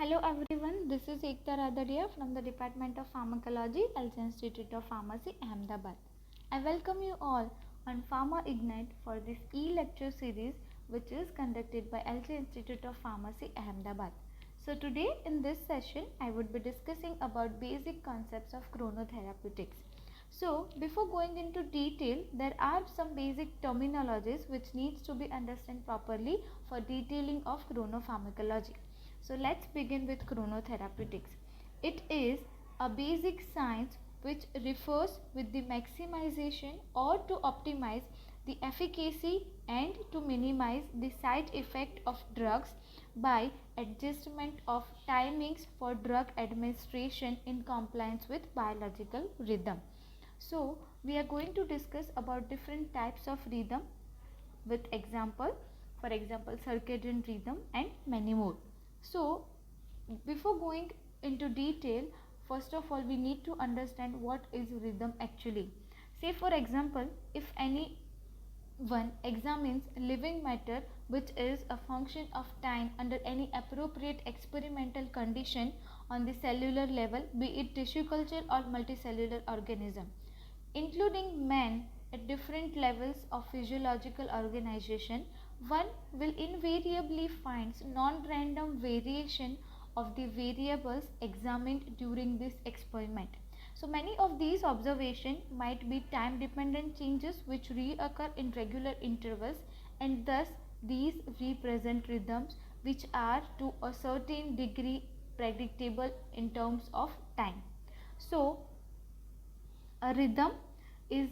Hello everyone, this is Ekta Radaria from the Department of Pharmacology, LC Institute of Pharmacy, Ahmedabad. I welcome you all on Pharma Ignite for this e-lecture series which is conducted by LC Institute of Pharmacy, Ahmedabad. So today in this session, I would be discussing about basic concepts of chronotherapeutics. So before going into detail, there are some basic terminologies which needs to be understood properly for detailing of chronopharmacology. So let's begin with chronotherapeutics. It is a basic science which refers with the maximization or to optimize the efficacy and to minimize the side effect of drugs by adjustment of timings for drug administration in compliance with biological rhythm. So we are going to discuss about different types of rhythm with example, for example circadian rhythm and many more. So before going into detail, first of all we need to understand what is rhythm actually. Say for example, if anyone examines living matter which is a function of time under any appropriate experimental condition on the cellular level, be it tissue culture or multicellular organism, including men at different levels of physiological organization, one will invariably find non-random variation of the variables examined during this experiment. So many of these observations might be time dependent changes which reoccur in regular intervals, and thus these represent rhythms which are to a certain degree predictable in terms of time. So a rhythm is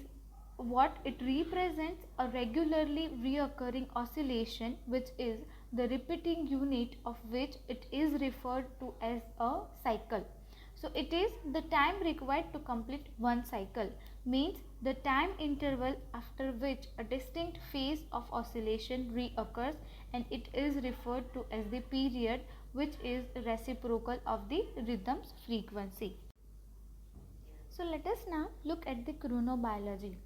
what it represents, a regularly reoccurring oscillation which is the repeating unit of which it is referred to as a cycle. So it is the time required to complete one cycle, means the time interval after which a distinct phase of oscillation reoccurs, and it is referred to as the period which is reciprocal of the rhythm's frequency. So let us now look at the chronobiology.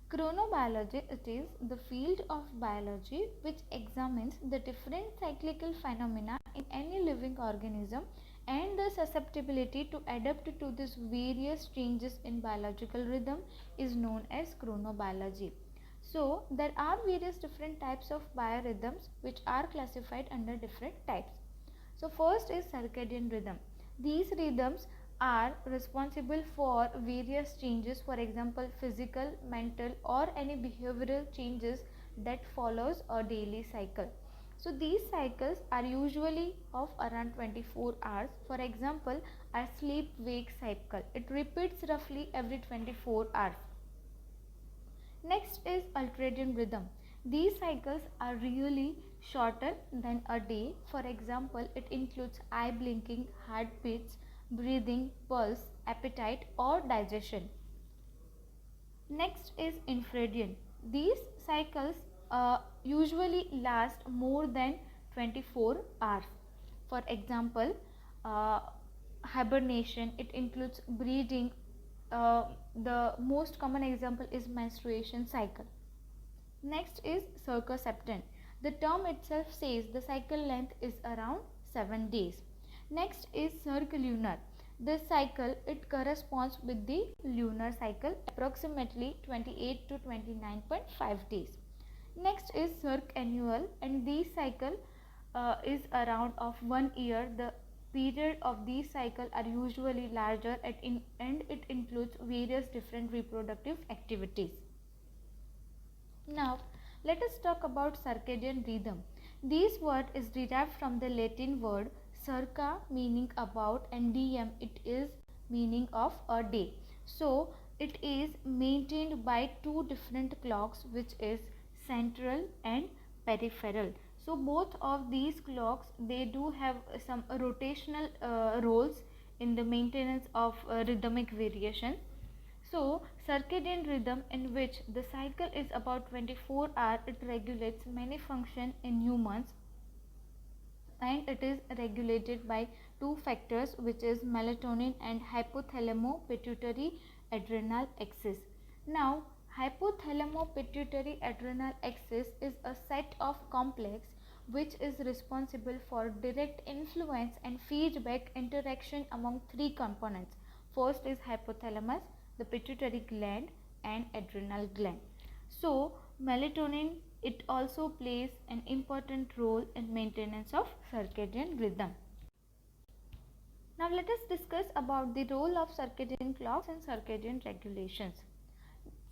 Chronobiology, it is the field of biology which examines the different cyclical phenomena in any living organism and the susceptibility to adapt to these various changes in biological rhythm is known as chronobiology. So there are various different types of biorhythms which are classified under different types. So first is circadian rhythm. These rhythms are responsible for various changes, for example physical, mental or any behavioral changes that follows a daily cycle. So these cycles are usually of around 24 hours. For example, our sleep wake cycle, it repeats roughly every 24 hours. Next is ultradian rhythm. These cycles are really shorter than a day. For example, it includes eye blinking, heartbeats, breathing, pulse, appetite or digestion. Next is infradian. These cycles usually last more than 24 hours. For example, uh, hibernation, it includes breeding. The most common example is menstruation cycle. Next is circaseptan. The term itself says the cycle length is around 7 days. Next is circulunar. This cycle, it corresponds with the lunar cycle, approximately 28 to 29.5 days. Next is circannual, and this cycle is around of 1 year. The period of these cycles are usually larger and it includes various different reproductive activities. Now let us talk about circadian rhythm. This word is derived from the Latin word circa, meaning about, and diem, it is meaning of a day. So it is maintained by two different clocks, which is central and peripheral. So both of these clocks, they do have some rotational roles in the maintenance of rhythmic variation. So circadian rhythm, in which the cycle is about 24 hours, it regulates many functions in humans, and it is regulated by two factors, which is melatonin and hypothalamo pituitary adrenal axis. Now hypothalamo pituitary adrenal axis is a set of complex which is responsible for direct influence and feedback interaction among three components. First is hypothalamus, the pituitary gland, and adrenal gland. So melatonin, it also plays an important role in maintenance of circadian rhythm. Now let us discuss about the role of circadian clocks and circadian regulations.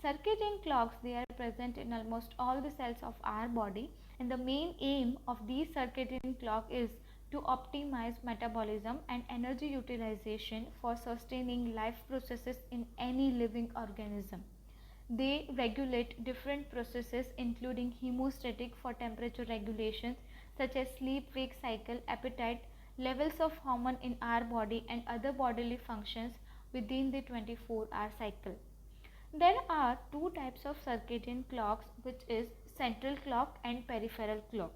Circadian clocks, they are present in almost all the cells of our body, and the main aim of these circadian clock is to optimize metabolism and energy utilization for sustaining life processes in any living organism. They regulate different processes including hemostatic for temperature regulations such as sleep wake cycle, appetite, levels of hormone in our body, and other bodily functions within the 24-hour cycle. There are two types of circadian clocks, which is central clock and peripheral clock.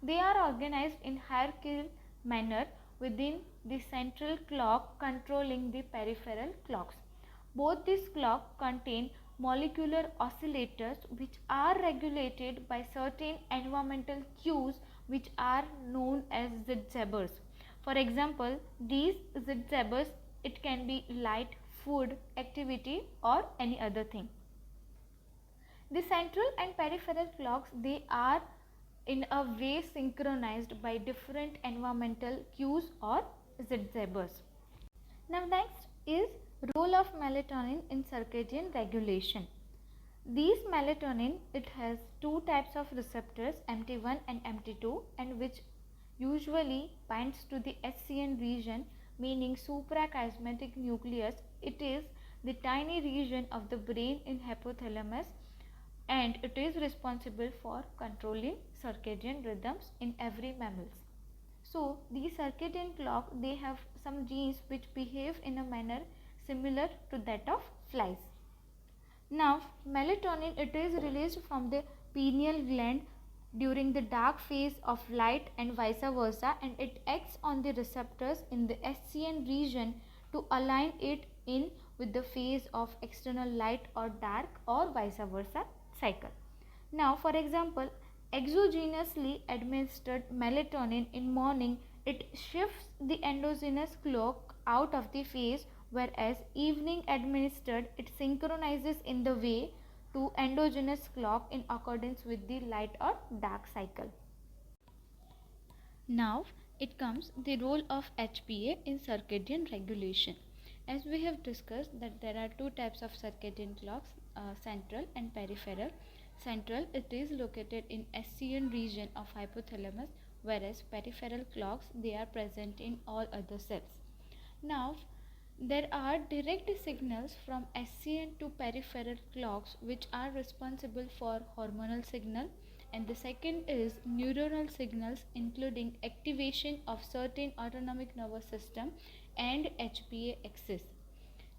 They are organized in hierarchical manner, within the central clock controlling the peripheral clocks. Both these clocks contain molecular oscillators which are regulated by certain environmental cues which are known as zigzaggers. For example, these zigzaggers, it can be light, food, activity, or any other thing. The central and peripheral clocks, they are in a way synchronized by different environmental cues or zigzaggers. Now next is role of melatonin in circadian regulation. These melatonin, it has two types of receptors, MT1 and MT2, and which usually binds to the SCN region, meaning suprachiasmatic nucleus. It is the tiny region of the brain in hypothalamus, and it is responsible for controlling circadian rhythms in every mammals. So these circadian clock, they have some genes which behave in a manner similar to that of flies. Now melatonin, it is released from the pineal gland during the dark phase of light and vice versa, and it acts on the receptors in the SCN region to align it in with the phase of external light or dark or vice versa cycle. Now for example, exogenously administered melatonin in morning, it shifts the endogenous clock out of the phase, whereas evening administered, it synchronizes in the way to endogenous clock in accordance with the light or dark cycle. Now it comes the role of HPA in circadian regulation. As we have discussed that there are two types of circadian clocks, central and peripheral. Central, it is located in SCN region of hypothalamus, whereas peripheral clocks, they are present in all other cells. Now there are direct signals from SCN to peripheral clocks which are responsible for hormonal signal, and the second is neuronal signals including activation of certain autonomic nervous system and HPA axis.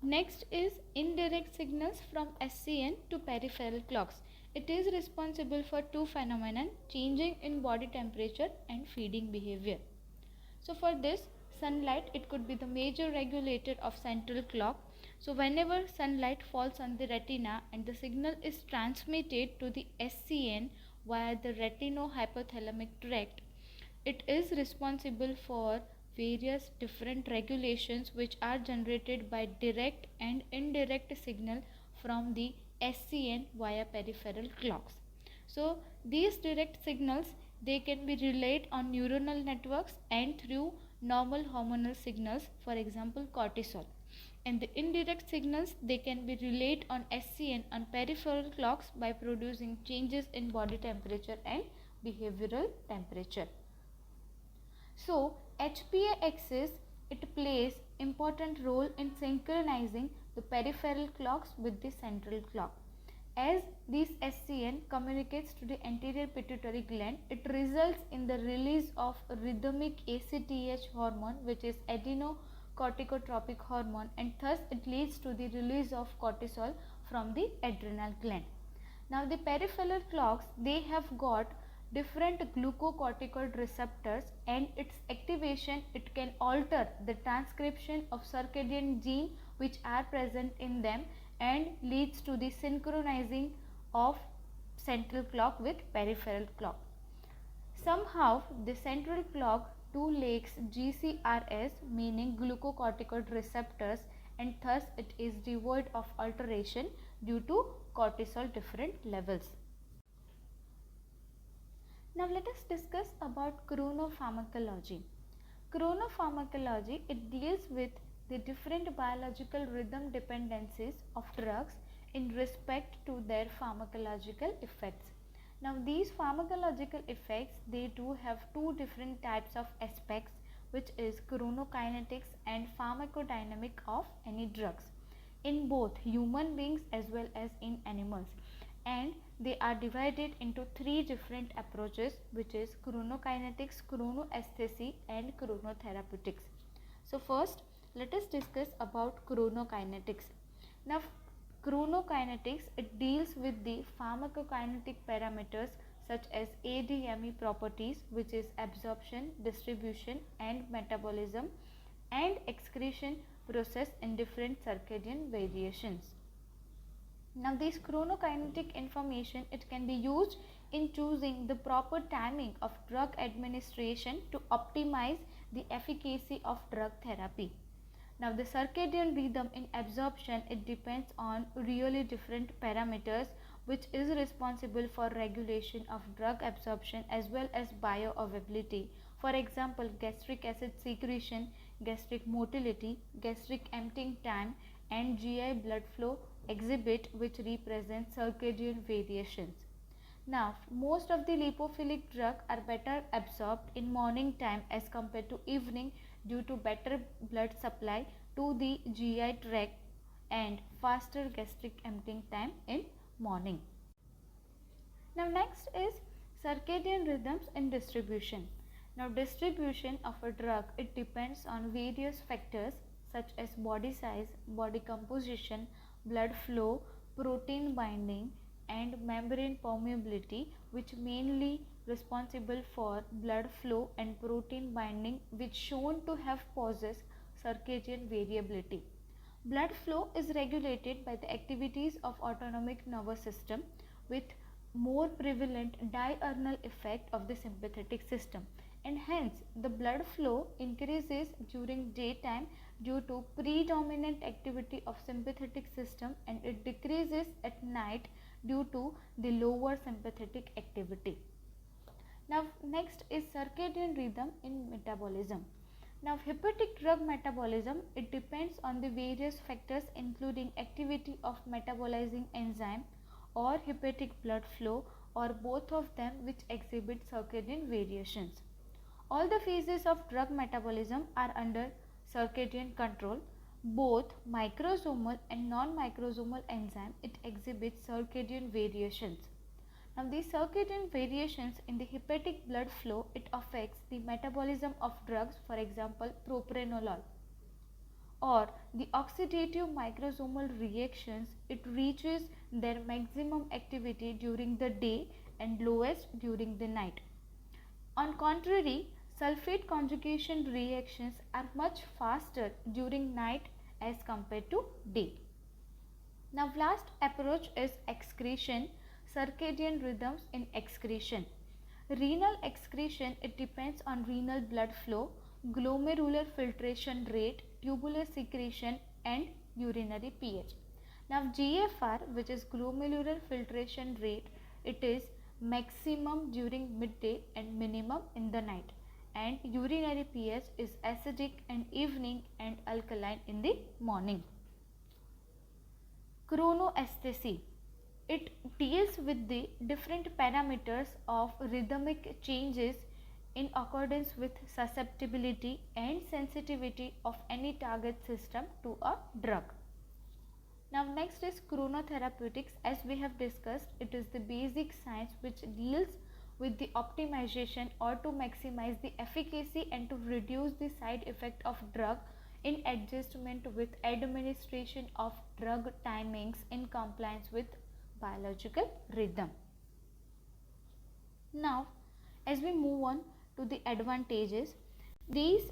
Next is indirect signals from SCN to peripheral clocks. It is responsible for two phenomena, changing in body temperature and feeding behavior. So for this, sunlight, it could be the major regulator of central clock. So whenever sunlight falls on the retina and the signal is transmitted to the SCN via the retinohypothalamic tract, it is responsible for various different regulations which are generated by direct and indirect signal from the SCN via peripheral clocks. So these direct signals, they can be relayed on neuronal networks and through normal hormonal signals, for example cortisol. And the indirect signals, they can be relayed on SCN on peripheral clocks by producing changes in body temperature and behavioral temperature. So HPA axis, it plays important role in synchronizing the peripheral clocks with the central clock. As this SCN communicates to the anterior pituitary gland, it results in the release of rhythmic ACTH hormone, which is adrenocorticotropic hormone, and thus it leads to the release of cortisol from the adrenal gland. Now the peripheral clocks, they have got different glucocorticoid receptors, and its activation, it can alter the transcription of circadian gene which are present in them and leads to the synchronizing of central clock with peripheral clock. Somehow the central clock too lacks GCRS, meaning glucocorticoid receptors, and thus it is devoid of alteration due to cortisol different levels. Now let us discuss about chronopharmacology. Chronopharmacology, it deals with the different biological rhythm dependencies of drugs in respect to their pharmacological effects. Now these pharmacological effects, they do have two different types of aspects, which is chronokinetics and pharmacodynamic of any drugs in both human beings as well as in animals, and they are divided into three different approaches, which is chronokinetics, chronoaesthetic and chronotherapeutics. So first let us discuss about chronokinetics. Now chronokinetics, it deals with the pharmacokinetic parameters such as ADME properties, which is absorption, distribution and metabolism, and excretion process in different circadian variations. Now this chronokinetic information, it can be used in choosing the proper timing of drug administration to optimize the efficacy of drug therapy. Now the circadian rhythm in absorption, it depends on really different parameters which is responsible for regulation of drug absorption as well as bioavailability. For example, gastric acid secretion, gastric motility, gastric emptying time and GI blood flow exhibit, which represent circadian variations. Now most of the lipophilic drugs are better absorbed in morning time as compared to evening due to better blood supply to the GI tract and faster gastric emptying time in morning. Now next is circadian rhythms and distribution. Now distribution of a drug, it depends on various factors such as body size, body composition, blood flow, protein binding and membrane permeability, which mainly responsible for blood flow and protein binding, which shown to have causes circadian variability. Blood flow is regulated by the activities of autonomic nervous system with more prevalent diurnal effect of the sympathetic system, and hence the blood flow increases during daytime due to predominant activity of sympathetic system, and it decreases at night due to the lower sympathetic activity. Now next is circadian rhythm in metabolism. Now hepatic drug metabolism, it depends on the various factors including activity of metabolizing enzyme or hepatic blood flow or both of them, which exhibit circadian variations. All the phases of drug metabolism are under circadian control. Both microsomal and non-microsomal enzyme, it exhibits circadian variations. Now these circadian variations in the hepatic blood flow, it affects the metabolism of drugs, for example propranolol, or the oxidative microsomal reactions, it reaches their maximum activity during the day and lowest during the night. On contrary, sulfate conjugation reactions are much faster during night as compared to day. Now last approach is excretion, circadian rhythms in excretion. Renal excretion, it depends on renal blood flow, glomerular filtration rate, tubular secretion and urinary pH. Now GFR, which is glomerular filtration rate, it is maximum during midday and minimum in the night, and urinary pH is acidic in evening and alkaline in the morning. Chronoaesthetic, it deals with the different parameters of rhythmic changes in accordance with susceptibility and sensitivity of any target system to a drug. Now next is chronotherapeutics. As we have discussed, it is the basic science which deals with the optimization or to maximize the efficacy and to reduce the side effect of drug in adjustment with administration of drug timings in compliance with biological rhythm. Now as we move on to the advantages, these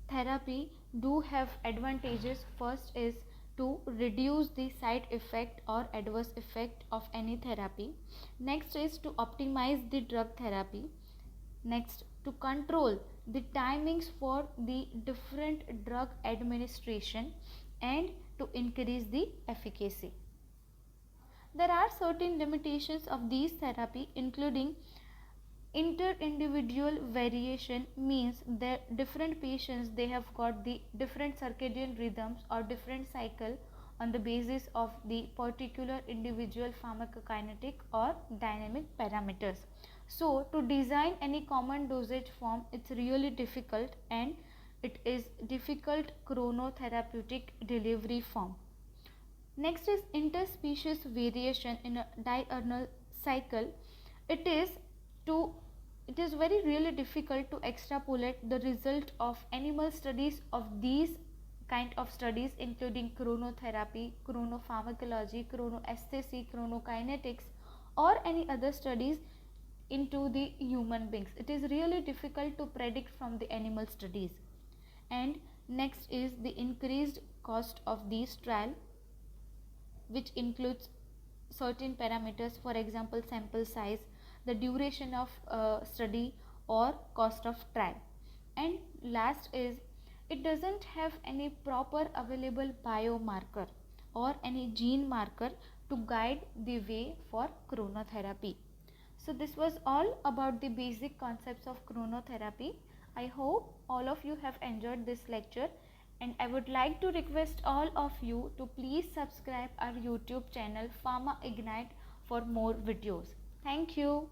therapy do have advantages. First is to reduce the side effect or adverse effect of any therapy. Next is to optimize the drug therapy. Next, to control the timings for the different drug administration and to increase the efficacy. There are certain limitations of these therapy, including inter-individual variation, means that different patients, they have got the different circadian rhythms or different cycle on the basis of the particular individual pharmacokinetic or dynamic parameters. So to design any common dosage form, it's really difficult, and it is difficult chronotherapeutic delivery form. Next is interspecies variation in a diurnal cycle. It is to it is very really difficult to extrapolate the result of animal studies of these kind of studies, including chronotherapy, chronopharmacology, chronoaesthetic, chronokinetics, or any other studies into the human beings. It is really difficult to predict from the animal studies. And next is the increased cost of these trial, which includes certain parameters, for example sample size, the duration of study, or cost of trial. And last is, it doesn't have any proper available biomarker or any gene marker to guide the way for chronotherapy. So this was all about the basic concepts of chronotherapy. I hope all of you have enjoyed this lecture, and I would like to request all of you to please subscribe our YouTube channel Pharma Ignite for more videos. Thank you.